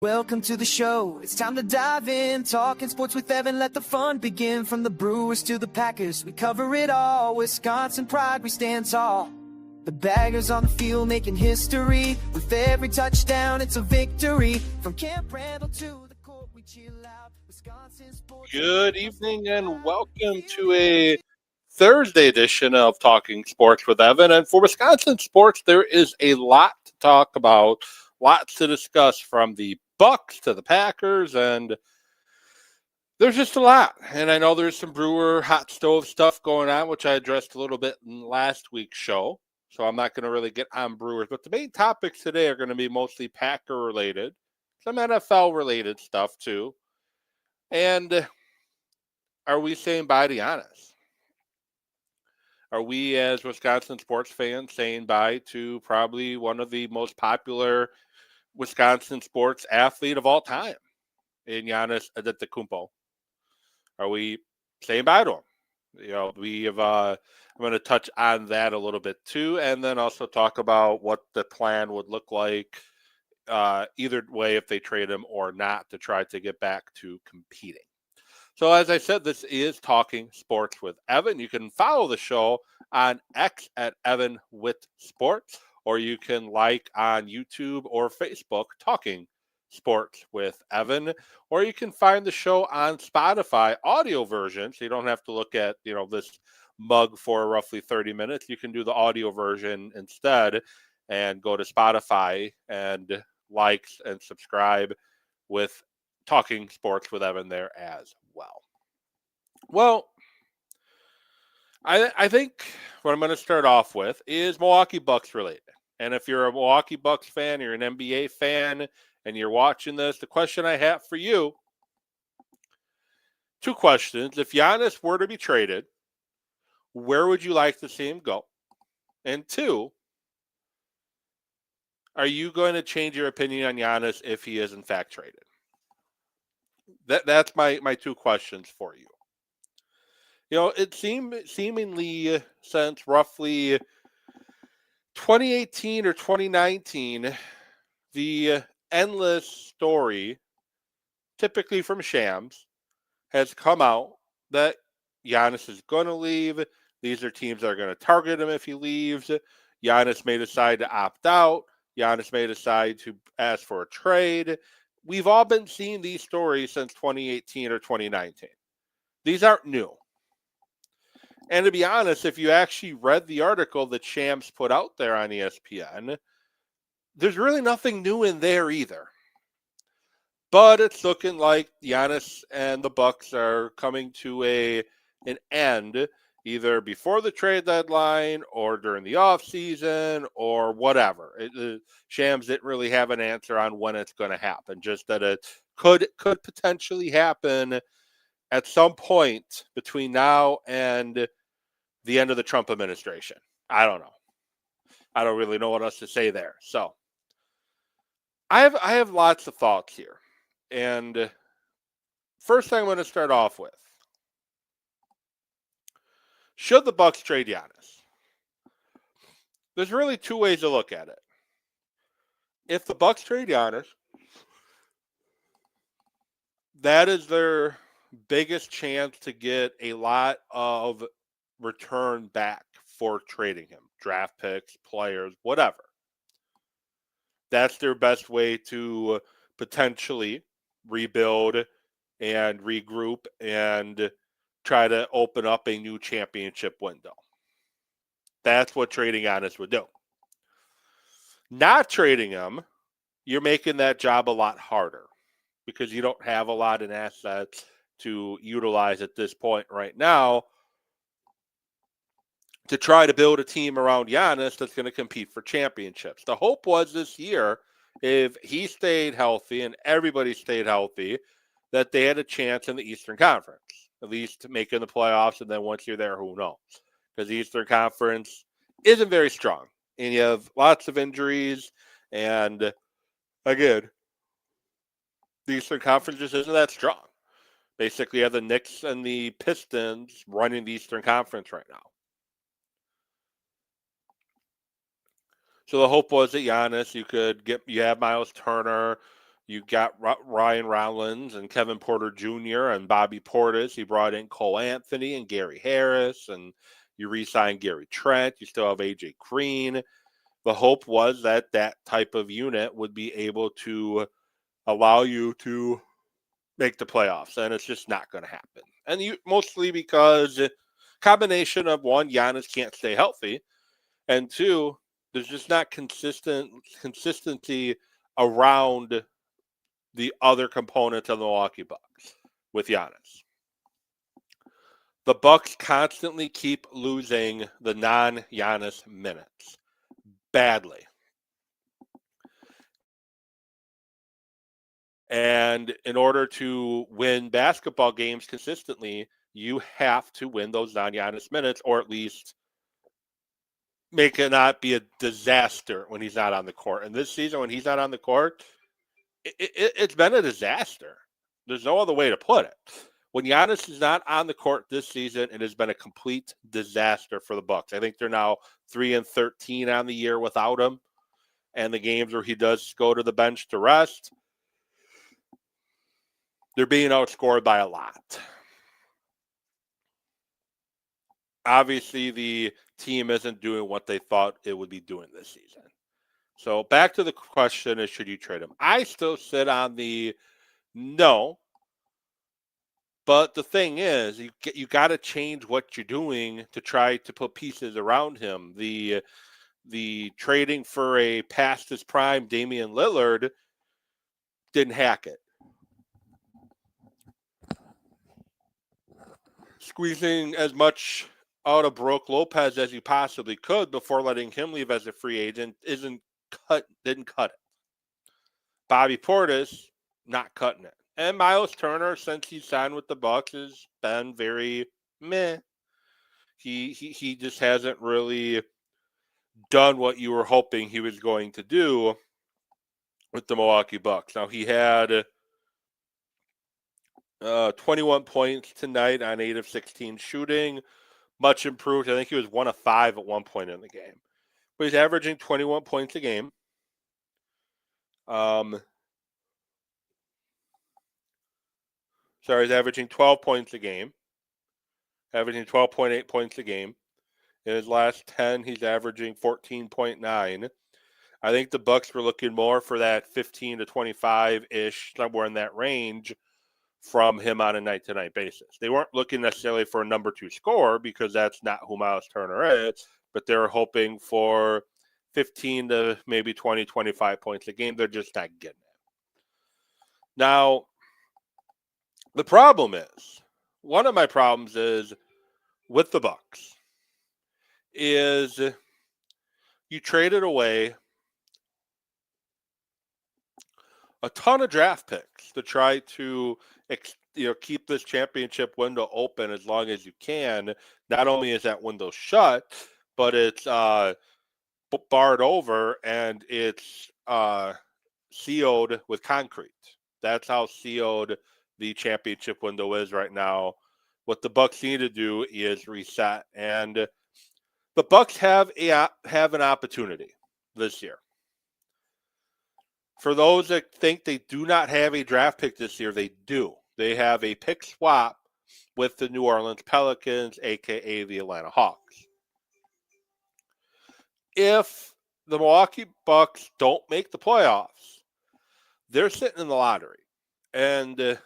Welcome to the show. It's time to dive in. Talking sports with Evan. Let the fun begin. From the Brewers to the Packers, we cover it all. Wisconsin pride, we stand tall. The Baggers on the field making history. With every touchdown, it's a victory. From Camp Randall to the court, we chill out. Wisconsin sports. Good evening and welcome to a Thursday edition of Talking Sports with Evan. And for Wisconsin sports, there is a lot to talk about, lots to discuss, from the Bucks to the Packers, and there's just a lot. And I know there's some Brewer hot stove stuff going on, which I addressed a little bit in last week's show. So I'm not going to really get on Brewers. But the main topics today are going to be mostly Packer related, some NFL related stuff too. And are we saying bye to Giannis? Are we, as Wisconsin sports fans, saying bye to probably one of the most popular Wisconsin sports athlete of all time, in Giannis Antetokounmpo? Are we saying bye to him? You know, we have. I'm going to touch on that a little bit too, and then also talk about what the plan would look like either way, if they trade him or not, to try to get back to competing. So as I said, this is Talking Sports with Evan. You can follow the show on X at Evan with Sports, or you can like on YouTube or Facebook, Talking Sports with Evan, or you can find the show on Spotify audio version, so you don't have to look at, this mug for roughly 30 minutes. You can do the audio version instead and go to Spotify and like and subscribe with Talking Sports with Evan there as well. Well, I think what I'm going to start off with is Milwaukee Bucks related. And if you're a Milwaukee Bucks fan, you're an NBA fan, and you're watching this, the question I have for you, two questions. If Giannis were to be traded, where would you like to see him go? And two, are you going to change your opinion on Giannis if he is in fact traded? That's my two questions for you. It seemingly since roughly 2018 or 2019, the endless story, typically from Shams, has come out that Giannis is going to leave. These are teams that are going to target him if he leaves. Giannis may decide to opt out. Giannis may decide to ask for a trade. We've all been seeing these stories since 2018 or 2019. These aren't new. And to be honest, if you actually read the article that Shams put out there on ESPN, there's really nothing new in there either. But it's looking like Giannis and the Bucks are coming to an end, either before the trade deadline or during the offseason or whatever. Shams didn't really have an answer on when it's going to happen, just that it could potentially happen at some point between now and the end of the Trump administration. I don't know. I don't really know what else to say there. So I have lots of thoughts here. And first thing I'm going to start off with, should the Bucks trade Giannis? There's really two ways to look at it. If the Bucks trade Giannis, that is their biggest chance to get a lot of return back for trading him. Draft picks, players, whatever. That's their best way to potentially rebuild and regroup and try to open up a new championship window. That's what trading Giannis would do. Not trading him, you're making that job a lot harder because you don't have a lot in assets to utilize at this point right now to try to build a team around Giannis that's going to compete for championships. The hope was this year, if he stayed healthy and everybody stayed healthy, that they had a chance in the Eastern Conference, at least making the playoffs, and then once you're there, who knows? Because the Eastern Conference isn't very strong, and you have lots of injuries, and again, the Eastern Conference just isn't that strong. Basically, you have the Knicks and the Pistons running the Eastern Conference right now. So the hope was that Giannis, you have Miles Turner, You got Ryan Rollins and Kevin Porter Jr. and Bobby Portis. You brought in Cole Anthony and Gary Harris, and you re-signed Gary Trent. You still have AJ Green. The hope was that that type of unit would be able to allow you to make the playoffs, and it's just not going to happen. And mostly because combination of one, Giannis can't stay healthy, and two, there's just not consistency around the other components of the Milwaukee Bucks with Giannis. The Bucks constantly keep losing the non-Giannis minutes badly. And in order to win basketball games consistently, you have to win those non-Giannis minutes, or at least make it not be a disaster when he's not on the court. And this season, when he's not on the court, it's been a disaster. There's no other way to put it. When Giannis is not on the court this season, it has been a complete disaster for the Bucks. I think they're now 3-13 on the year without him. And the games where he does go to the bench to rest, they're being outscored by a lot. Obviously, the team isn't doing what they thought it would be doing this season. So back to the question is, should you trade him? I still sit on the no. But the thing is, you got to change what you're doing to try to put pieces around him. The trading for a past his prime Damian Lillard didn't hack it. Squeezing as much out of Brook Lopez as you possibly could before letting him leave as a free agent didn't cut it. Bobby Portis, not cutting it. And Miles Turner, since he signed with the Bucks, has been very meh. He just hasn't really done what you were hoping he was going to do with the Milwaukee Bucks. Now, he had 21 points tonight on 8 of 16 shooting. Much improved. I think he was 1 of 5 at one point in the game. But he's averaging 21 points a game. He's averaging 12 points a game. Averaging 12.8 points a game. In his last 10, he's averaging 14.9. I think the Bucks were looking more for that 15 to 25-ish, somewhere in that range, from him on a night-to-night basis. They weren't looking necessarily for a number 2 scorer because that's not who Miles Turner is, but they were hoping for 15 to maybe 20, 25 points a game. They're just not getting it. Now, the problem is, one of my problems is with the Bucks is you traded away a ton of draft picks to try to keep this championship window open as long as you can. Not only is that window shut, but it's barred over and it's sealed with concrete. That's how sealed the championship window is right now. What the Bucks need to do is reset, and the Bucks have an opportunity this year. For those that think they do not have a draft pick this year, they do. They have a pick swap with the New Orleans Pelicans, a.k.a. the Atlanta Hawks. If the Milwaukee Bucks don't make the playoffs, they're sitting in the lottery. And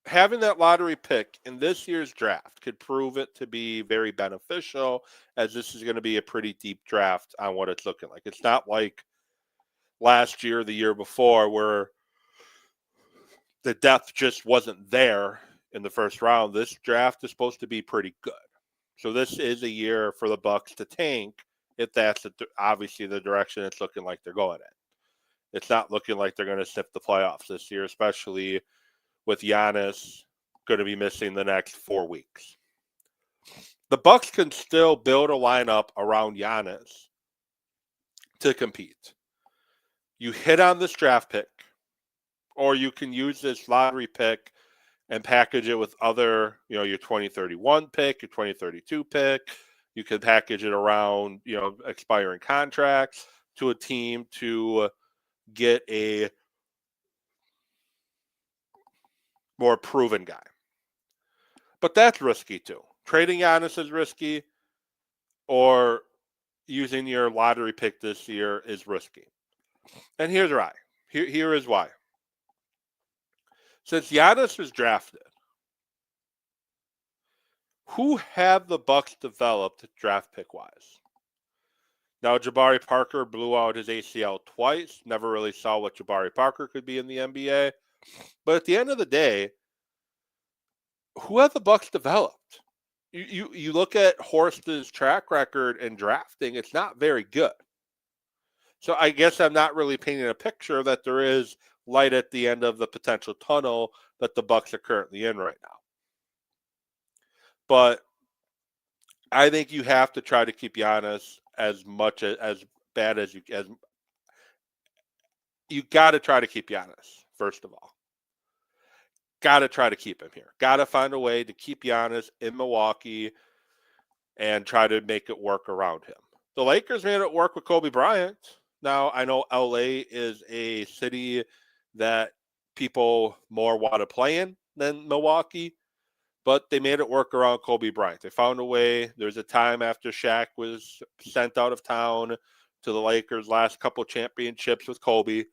having that lottery pick in this year's draft could prove it to be very beneficial, as this is going to be a pretty deep draft on what it's looking like. It's not like last year, the year before, where the depth just wasn't there in the first round. This draft is supposed to be pretty good. So this is a year for the Bucks to tank if that's obviously the direction it's looking like they're going in. It's not looking like they're going to sniff the playoffs this year, especially with Giannis going to be missing the next 4 weeks. The Bucks can still build a lineup around Giannis to compete. You hit on this draft pick, or you can use this lottery pick and package it with other, your 2031 pick, your 2032 pick. You can package it around, expiring contracts to a team to get a more proven guy. But that's risky too. Trading Giannis is risky, or using your lottery pick this year is risky. And here's why. Here is why. Since Giannis was drafted, who have the Bucks developed draft pick wise? Now, Jabari Parker blew out his ACL twice. Never really saw what Jabari Parker could be in the NBA. But at the end of the day, who have the Bucks developed? You look at Horst's track record in drafting, it's not very good. So I guess I'm not really painting a picture that there is light at the end of the potential tunnel that the Bucks are currently in right now. But I think you have to try to keep Giannis as bad as you got to try to keep Giannis, first of all. Got to try to keep him here. Got to find a way to keep Giannis in Milwaukee and try to make it work around him. The Lakers made it work with Kobe Bryant. Now, I know LA is a city that people more want to play in than Milwaukee, but they made it work around Kobe Bryant. They found a way. There's a time after Shaq was sent out of town to the Lakers' last couple championships with Kobe.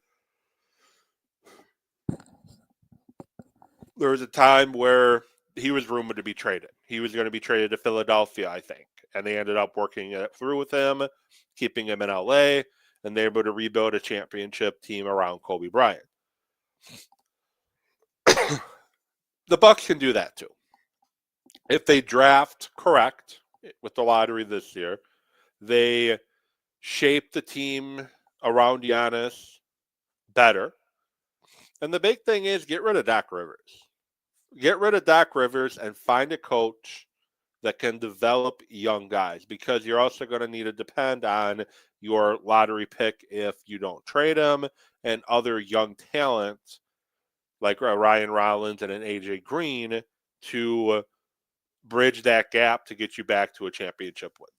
There was a time where he was rumored to be traded. He was going to be traded to Philadelphia, I think. And they ended up working it through with him, keeping him in LA, and they were able to rebuild a championship team around Kobe Bryant. The Bucks can do that too. If they draft correct with the lottery this year, they shape the team around Giannis better. And the big thing is get rid of Doc Rivers. Get rid of Doc Rivers and find a coach that can develop young guys, because you're also going to need to depend on your lottery pick if you don't trade him, and other young talent like Ryan Rollins and an AJ Green to bridge that gap to get you back to a championship window.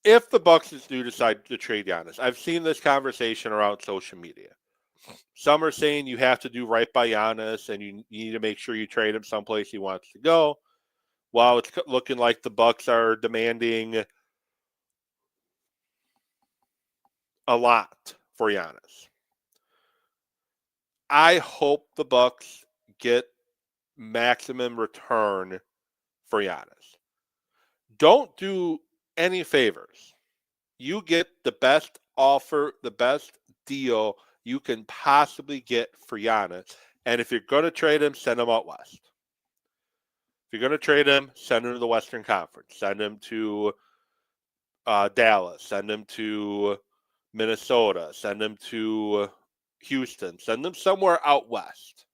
If the Bucks do decide to trade Giannis, I've seen this conversation around social media. Some are saying you have to do right by Giannis and you need to make sure you trade him someplace he wants to go. While it's looking like the Bucks are demanding a lot for Giannis. I hope the Bucks get maximum return for Giannis. Don't do any favors. You get the best offer, the best deal you can possibly get for Giannis. And if you're going to trade him, send him out west. If you're going to trade him, send him to the Western Conference. Send him to Dallas. Send him to Minnesota. Send him to Houston. Send him somewhere out west.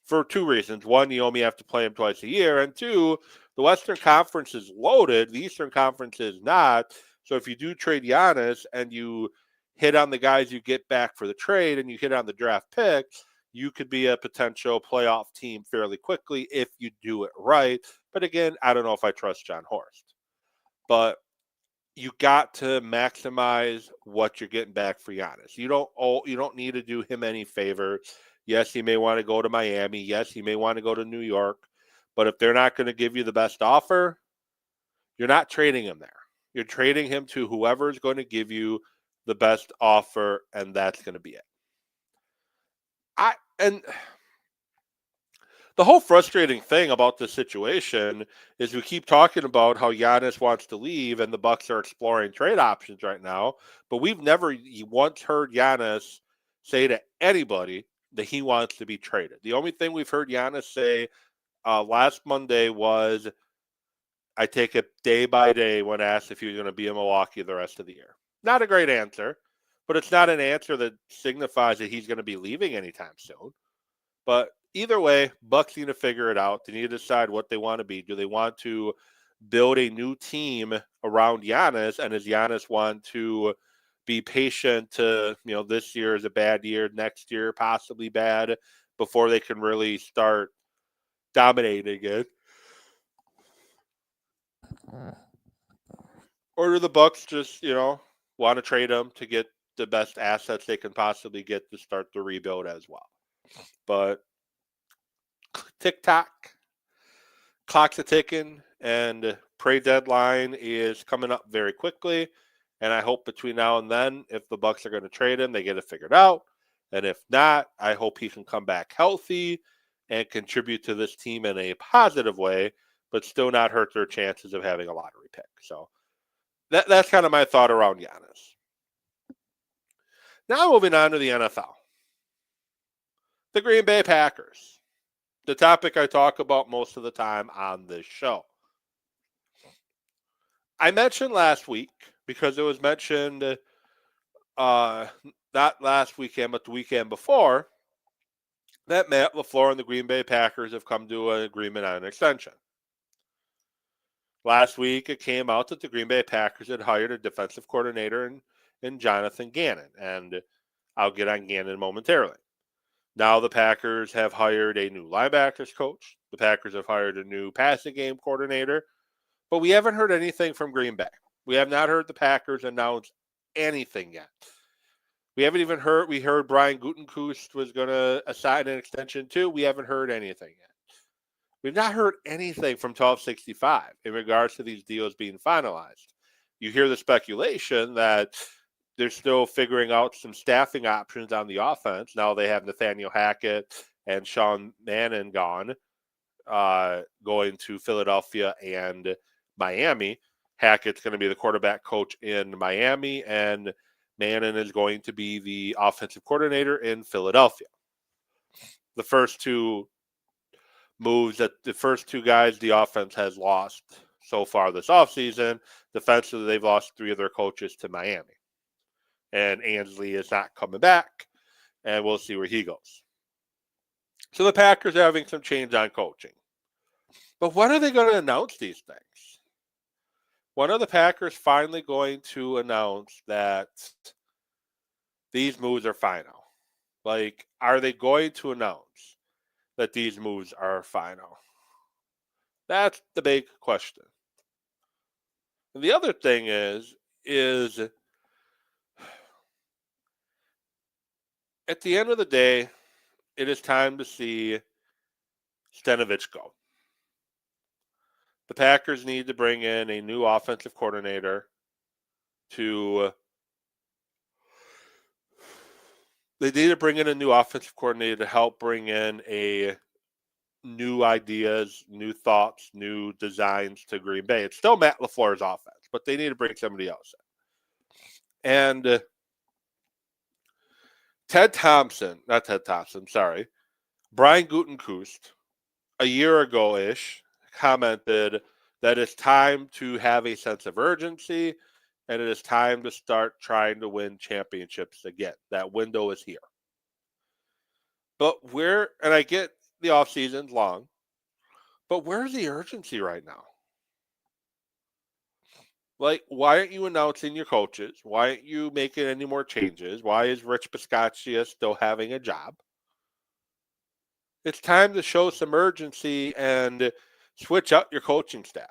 For two reasons. One, you only have to play him twice a year. And two, the Western Conference is loaded. The Eastern Conference is not. So if you do trade Giannis and you hit on the guys you get back for the trade and you hit on the draft picks, you could be a potential playoff team fairly quickly if you do it right. But again, I don't know if I trust John Horst. But you got to maximize what you're getting back for Giannis. You don't need to do him any favors. Yes, he may want to go to Miami. Yes, he may want to go to New York. But if they're not going to give you the best offer, you're not trading him there. You're trading him to whoever's going to give you the best offer, and that's going to be it. And the whole frustrating thing about this situation is we keep talking about how Giannis wants to leave and the Bucks are exploring trade options right now, but we've never once heard Giannis say to anybody that he wants to be traded. The only thing we've heard Giannis say last Monday was, I take it day by day when asked if he was going to be in Milwaukee the rest of the year. Not a great answer, but it's not an answer that signifies that he's going to be leaving anytime soon. But either way, Bucks need to figure it out. They need to decide what they want to be. Do they want to build a new team around Giannis, and does Giannis want to be patient to, this year is a bad year, next year possibly bad, before they can really start dominating it? Or do the Bucks just, want to trade him to get the best assets they can possibly get to start the rebuild as well? But tick-tock, clock's a-ticking, and trade deadline is coming up very quickly. And I hope between now and then, if the Bucks are going to trade him, they get it figured out. And if not, I hope he can come back healthy and contribute to this team in a positive way, but still not hurt their chances of having a lottery pick. So that's kind of my thought around Giannis. Now moving on to the NFL. The Green Bay Packers. The topic I talk about most of the time on this show. I mentioned last week, because it was mentioned not last weekend, but the weekend before, that Matt LaFleur and the Green Bay Packers have come to an agreement on an extension. Last week, it came out that the Green Bay Packers had hired a defensive coordinator in Jonathan Gannon, and I'll get on Gannon momentarily. Now the Packers have hired a new linebackers coach. The Packers have hired a new passing game coordinator, but we haven't heard anything from Green Bay. We have not heard the Packers announce anything yet. We haven't even heard, we heard Brian Gutekunst was going to assign an extension too. We haven't heard anything yet. We've not heard anything from 1265 in regards to these deals being finalized. You hear the speculation that they're still figuring out some staffing options on the offense. Now they have Nathaniel Hackett and Sean Mannon gone, going to Philadelphia and Miami. Hackett's going to be the quarterback coach in Miami, and Mannon is going to be the offensive coordinator in Philadelphia. The first two moves that the first two guys the offense has lost so far this offseason. Defensively, they've lost three of their coaches to Miami. And Ansley is not coming back, and we'll see where he goes. So the Packers are having some change on coaching. But when are they going to announce these things? When are the Packers finally going to announce that these moves are final? Like, are they going to announce that these moves are final? That's the big question. And the other thing is at the end of the day, it is time to see Stenovich go. The Packers need to bring in a new offensive coordinator to help bring in a new ideas, new thoughts, new designs to Green Bay. It's still Matt LaFleur's offense, but they need to bring somebody else in. And Brian Gutekunst, a year ago-ish, commented that it's time to have a sense of urgency and it is time to start trying to win championships again. That window is here. But and I get the offseason's long, but where's the urgency right now? Like, why aren't you announcing your coaches? Why aren't you making any more changes? Why is Rich Biscaccia still having a job? It's time to show some urgency and switch out your coaching staff.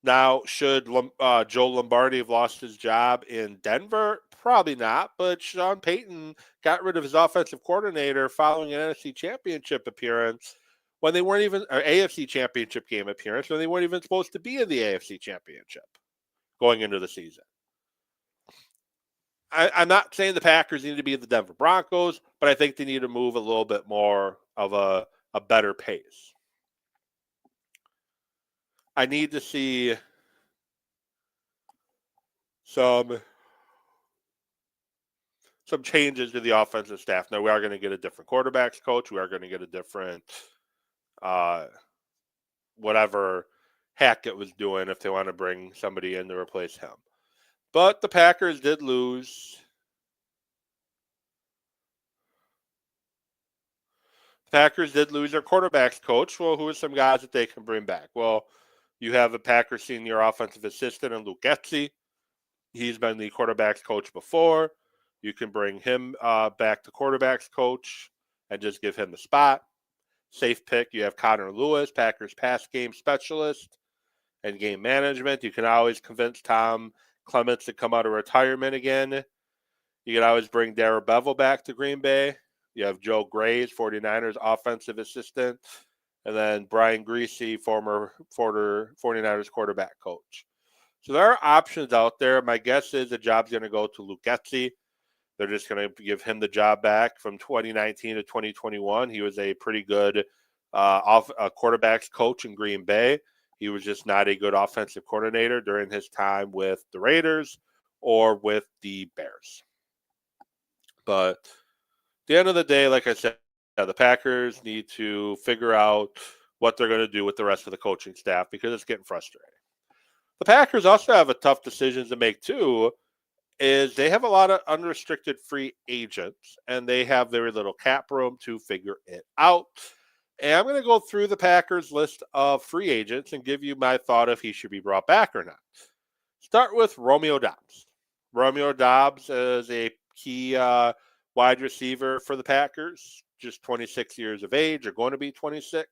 Now, should Joe Lombardi have lost his job in Denver? Probably not, but Sean Payton got rid of his offensive coordinator following an NFC Championship appearance when they weren't even, or AFC Championship game appearance, when they weren't even supposed to be in the AFC Championship going into the season. I'm not saying the Packers need to be the Denver Broncos, but I think they need to move a little bit more of a better pace. I need to see some changes to the offensive staff. Now, we are going to get a different quarterbacks coach. We are going to get a different whatever Hackett was doing if they want to bring somebody in to replace him. But the Packers did lose. The Packers did lose their quarterbacks coach. Well, who are some guys that they can bring back? Well, you have a Packers senior offensive assistant in Luke Getsy. He's been the quarterbacks coach before. You can bring him back to quarterbacks coach and just give him the spot. Safe pick. You have Connor Lewis, Packers pass game specialist and game management. You can always convince Tom Clements to come out of retirement again. You can always bring Darrell Bevel back to Green Bay. You have Joe Graves, 49ers offensive assistant, and then Brian Greasy, former 49ers quarterback coach. So there are options out there. My guess is the job's going to go to Luke Getsy. They're just going to give him the job back from 2019 to 2021. He was a pretty good quarterbacks coach in Green Bay. He was just not a good offensive coordinator during his time with the Raiders or with the Bears. But at the end of the day, like I said, the Packers need to figure out what they're going to do with the rest of the coaching staff because it's getting frustrating. The Packers also have a tough decision to make too, is they have a lot of unrestricted free agents and they have very little cap room to figure it out. And I'm going to go through the Packers list of free agents and give you my thought if he should be brought back or not. Start with Romeo Doubs. Romeo Doubs is a key wide receiver for the Packers, just 26 years of age, or going to be 26.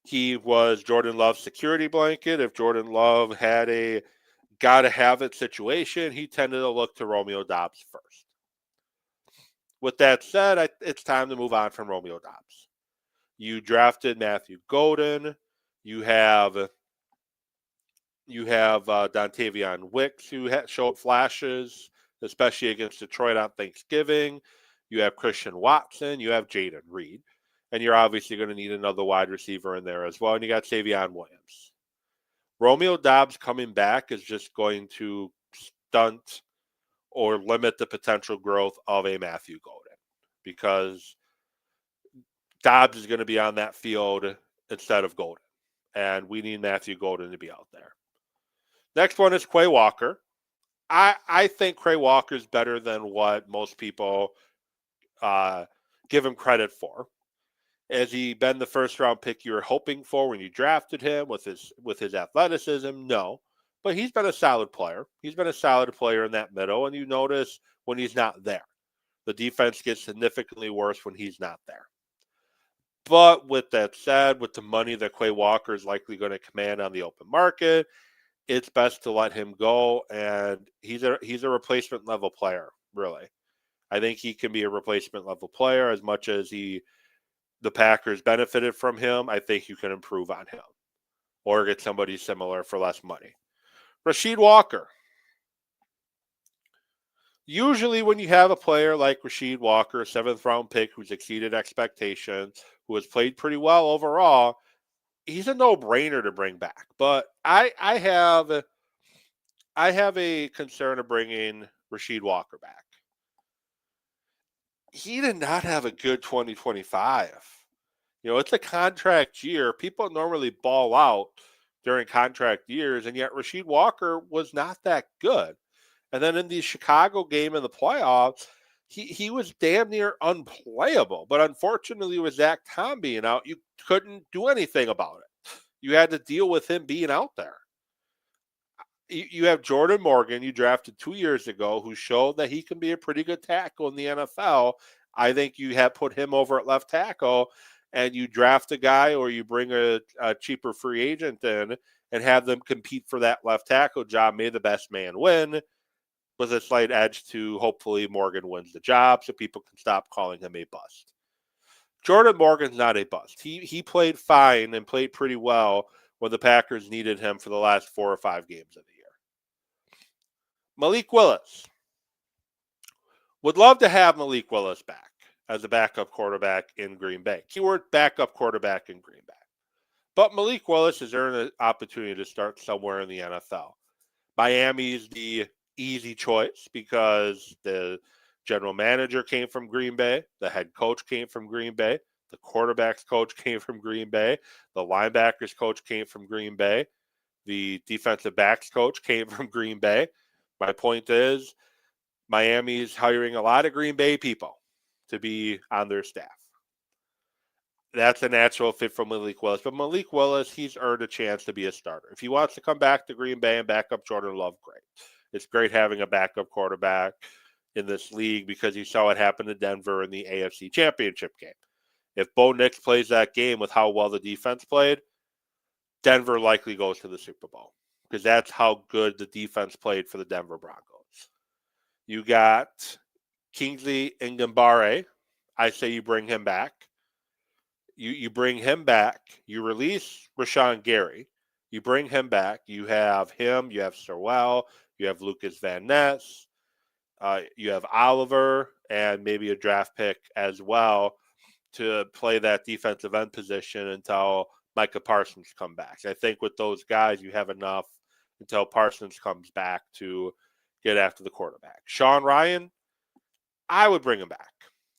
He was Jordan Love's security blanket. If Jordan Love had a gotta-have-it situation, he tended to look to Romeo Doubs first. With that said, it's time to move on from Romeo Doubs. You drafted Matthew Golden. You have Dontavion Wicks, who showed flashes, especially against Detroit on Thanksgiving. You have Christian Watson. You have Jaden Reed. And you're obviously going to need another wide receiver in there as well. And you got Savion Williams. Romeo Doubs coming back is just going to stunt or limit the potential growth of a Matthew Golden because Doubs is going to be on that field instead of Golden. And we need Matthew Golden to be out there. Next one is Quay Walker. I think Quay Walker is better than what most people give him credit for. Has he been the first round pick you were hoping for when you drafted him with his athleticism? No. But he's been a solid player. He's been a solid player in that middle, and you notice when he's not there. The defense gets significantly worse when he's not there. But with that said, with the money that Quay Walker is likely going to command on the open market, it's best to let him go, and he's a replacement level player, really. I think he can be a replacement level player as much as the Packers benefited from him. I think you can improve on him or get somebody similar for less money. Rasheed Walker. Usually when you have a player like Rasheed Walker, a 7th-round pick who's exceeded expectations, who has played pretty well overall, he's a no-brainer to bring back. But I have a concern of bringing Rasheed Walker back. He did not have a good 2025. It's a contract year. People normally ball out during contract years, and yet Rasheed Walker was not that good. And then in the Chicago game in the playoffs, he was damn near unplayable. But unfortunately, with Zach Tom being out, you couldn't do anything about it. You had to deal with him being out there. You have Jordan Morgan, you drafted 2 years ago, who showed that he can be a pretty good tackle in the NFL. I think you have put him over at left tackle, and you draft a guy or you bring a cheaper free agent in and have them compete for that left tackle job. May the best man win, with a slight edge to hopefully Morgan wins the job so people can stop calling him a bust. Jordan Morgan's not a bust. He played fine and played pretty well when the Packers needed him for the last 4 or 5 games of the year. Malik Willis. Would love to have Malik Willis back as a backup quarterback in Green Bay. Keyword backup quarterback in Green Bay. But Malik Willis has earned an opportunity to start somewhere in the NFL. Miami's the easy choice because the general manager came from Green Bay, the head coach came from Green Bay, the quarterback's coach came from Green Bay, the linebackers coach came from Green Bay, the defensive backs coach came from Green Bay. My point is, Miami's hiring a lot of Green Bay people to be on their staff. That's a natural fit for Malik Willis. But Malik Willis, he's earned a chance to be a starter. If he wants to come back to Green Bay and back up Jordan Love, great. It's great having a backup quarterback in this league because you saw what happened to Denver in the AFC Championship game. If Bo Nix plays that game with how well the defense played, Denver likely goes to the Super Bowl because that's how good the defense played for the Denver Broncos. You got Kingsley Ngambare, I say you bring him back. You bring him back. You release Rashawn Gary. You bring him back. You have him. You have Sirwell. You have Lucas Van Ness. You have Oliver and maybe a draft pick as well to play that defensive end position until Micah Parsons come back. I think with those guys, you have enough until Parsons comes back to get after the quarterback. Sean Ryan, I would bring him back.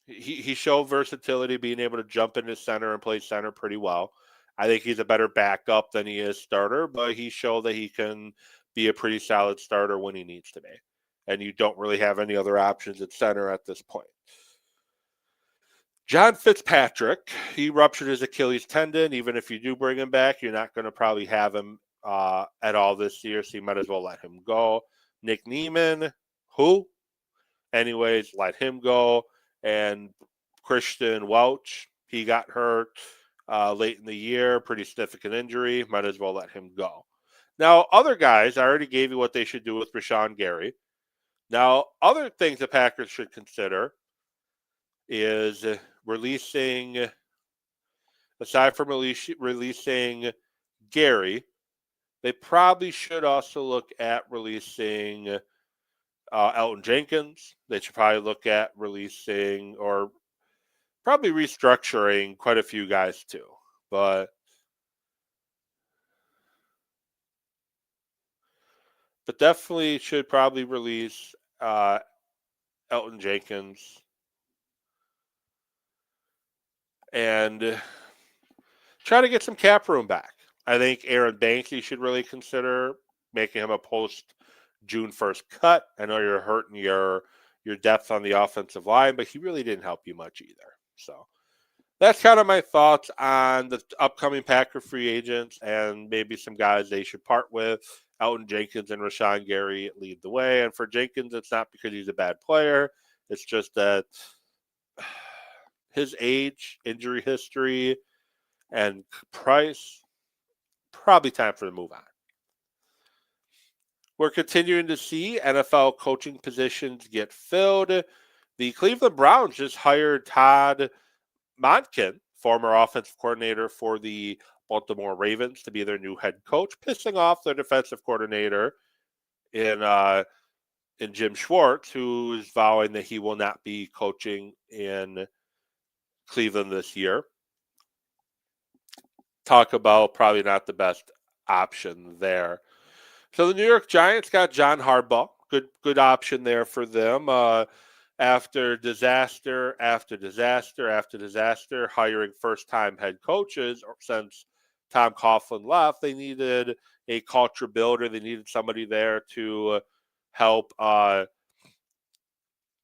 He showed versatility, being able to jump into center and play center pretty well. I think he's a better backup than he is starter, but he showed that he can be a pretty solid starter when he needs to be. And you don't really have any other options at center at this point. John Fitzpatrick, he ruptured his Achilles tendon. Even if you do bring him back, you're not going to probably have him at all this year, so you might as well let him go. Nick Neiman, who? Anyways, let him go. And Christian Welch, he got hurt late in the year, pretty significant injury. Might as well let him go. Now, other guys, I already gave you what they should do with Rashawn Gary. Now, other things the Packers should consider is releasing, aside from releasing Gary, they probably should also look at releasing Elton Jenkins. They should probably look at releasing or probably restructuring quite a few guys too. But definitely should probably release Elton Jenkins and try to get some cap room back. I think Aaron Banks, you should really consider making him a post June 1st cut. I know you're hurting your depth on the offensive line, but he really didn't help you much either. So that's kind of my thoughts on the upcoming Packer free agents and maybe some guys they should part with. Elton Jenkins and Rashawn Gary lead the way. And for Jenkins, it's not because he's a bad player. It's just that his age, injury history, and price, probably time for the move on. We're continuing to see NFL coaching positions get filled. The Cleveland Browns just hired Todd Monken, former offensive coordinator for the Baltimore Ravens, to be their new head coach, pissing off their defensive coordinator in Jim Schwartz, who is vowing that he will not be coaching in Cleveland this year. Talk about probably not the best option there. So the New York Giants got John Harbaugh. Good option there for them. After disaster after disaster after disaster, hiring first-time head coaches since Tom Coughlin left, they needed a culture builder. They needed somebody there to help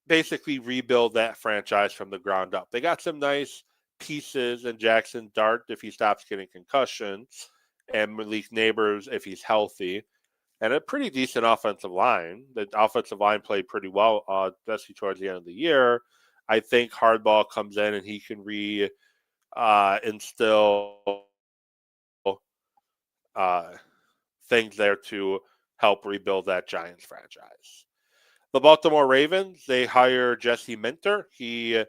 basically rebuild that franchise from the ground up. They got some nice pieces in Jackson Dart if he stops getting concussions, and Malik Neighbors if he's healthy, and a pretty decent offensive line. The offensive line played pretty well, especially towards the end of the year. I think Harbaugh comes in and he can instill things there to help rebuild that Giants franchise. The Baltimore Ravens, they hire Jesse Minter. He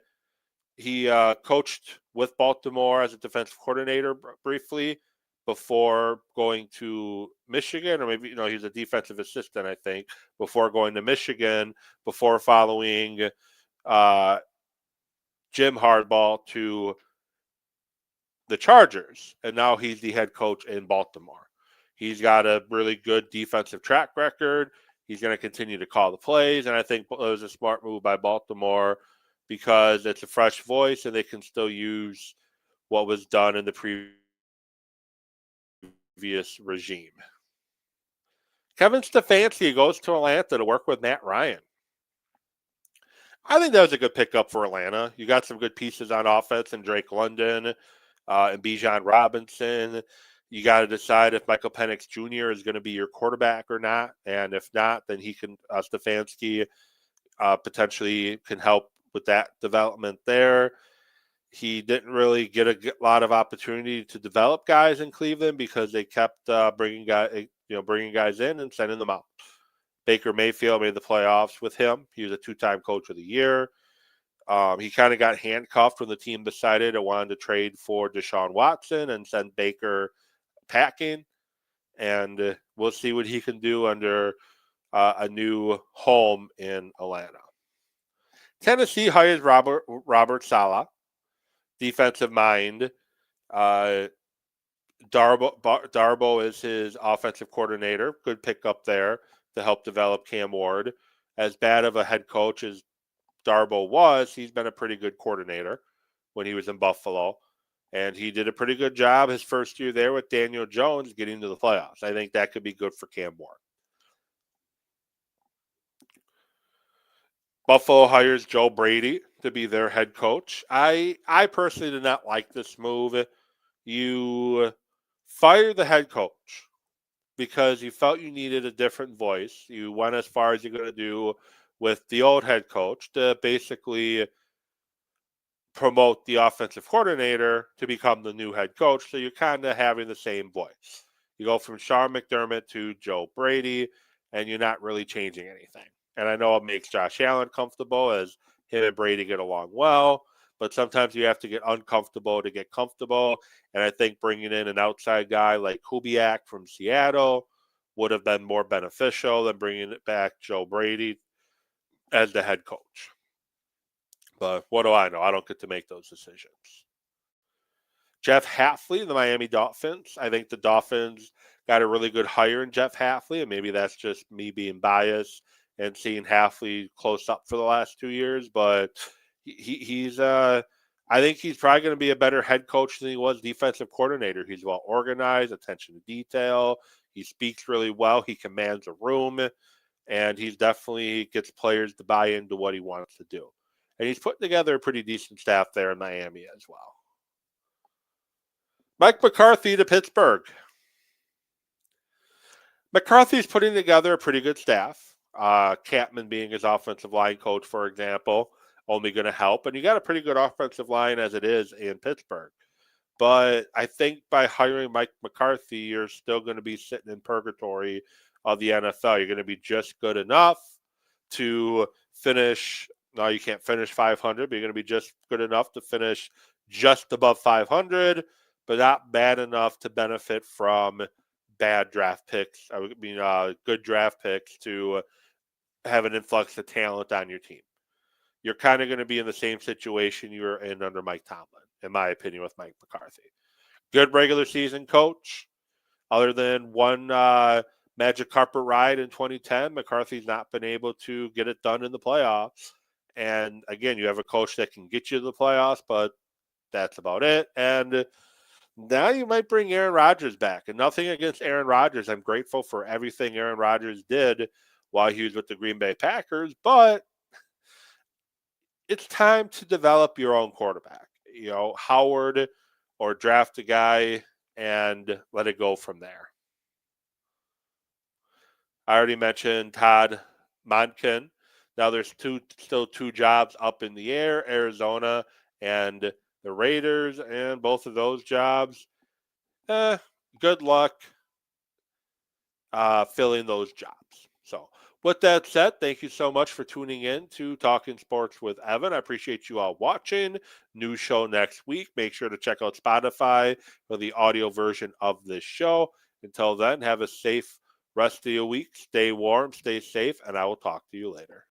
coached with Baltimore as a defensive coordinator briefly before going to Michigan, or maybe he's a defensive assistant, I think, before going to Michigan, before following Jim Harbaugh to the Chargers, and now he's the head coach in Baltimore. He's got a really good defensive track record. He's going to continue to call the plays, and I think it was a smart move by Baltimore because it's a fresh voice and they can still use what was done in the previous regime. Kevin Stefanski goes to Atlanta to work with Matt Ryan. I think that was a good pickup for Atlanta. You got some good pieces on offense in Drake London and Bijan Robinson. You got to decide if Michael Penix Jr. is going to be your quarterback or not. And if not, then he can, Stefanski potentially can help with that development there. He didn't really get a lot of opportunity to develop guys in Cleveland because they kept bringing guys in and sending them out. Baker Mayfield made the playoffs with him. He was a two-time coach of the year. He kind of got handcuffed when the team decided it wanted to trade for Deshaun Watson and send Baker packing. And we'll see what he can do under a new home in Atlanta. Tennessee hires Robert Saleh, defensive mind. Darbo is his offensive coordinator. Good pickup there to help develop Cam Ward. As bad of a head coach as Darbo was, he's been a pretty good coordinator when he was in Buffalo. And he did a pretty good job his first year there with Daniel Jones getting to the playoffs. I think that could be good for Cam Ward. Buffalo hires Joe Brady to be their head coach. I personally did not like this move. You fire the head coach because you felt you needed a different voice. You went as far as you're going to do with the old head coach to basically promote the offensive coordinator to become the new head coach. So you're kind of having the same voice. You go from Sean McDermott to Joe Brady, and you're not really changing anything. And I know it makes Josh Allen comfortable as him and Brady get along well, but sometimes you have to get uncomfortable to get comfortable. And I think bringing in an outside guy like Kubiak from Seattle would have been more beneficial than bringing it back Joe Brady as the head coach. But what do I know? I don't get to make those decisions. Jeff Hafley, the Miami Dolphins. I think the Dolphins got a really good hire in Jeff Hafley, and maybe that's just me being biased and seeing Hafley close up for the last 2 years. But he's I think he's probably going to be a better head coach than he was defensive coordinator. He's well organized, attention to detail. He speaks really well. He commands a room, and he's definitely gets players to buy into what he wants to do. And he's putting together a pretty decent staff there in Miami as well. Mike McCarthy to Pittsburgh. McCarthy's putting together a pretty good staff. Catman being his offensive line coach, for example, only going to help. And you got a pretty good offensive line as it is in Pittsburgh. But I think by hiring Mike McCarthy, you're still going to be sitting in purgatory of the NFL. You're going to be just good enough to finish. No, you can't finish 500, but you're going to be just good enough to finish just above 500, but not bad enough to benefit from bad draft picks. I mean, good draft picks to have an influx of talent on your team. You're kind of going to be in the same situation you were in under Mike Tomlin, in my opinion, with Mike McCarthy. Good regular season coach. Other than one magic carpet ride in 2010, McCarthy's not been able to get it done in the playoffs. And again, you have a coach that can get you to the playoffs, but that's about it. And now you might bring Aaron Rodgers back. And nothing against Aaron Rodgers. I'm grateful for everything Aaron Rodgers did while he was with the Green Bay Packers. But it's time to develop your own quarterback. You know, Howard, or draft a guy and let it go from there. I already mentioned Todd Monken. Now there's still two jobs up in the air, Arizona and the Raiders, and both of those jobs, good luck filling those jobs. So with that said, thank you so much for tuning in to Talking Sports with Evan. I appreciate you all watching. New show next week. Make sure to check out Spotify for the audio version of this show. Until then, have a safe rest of your week. Stay warm, stay safe, and I will talk to you later.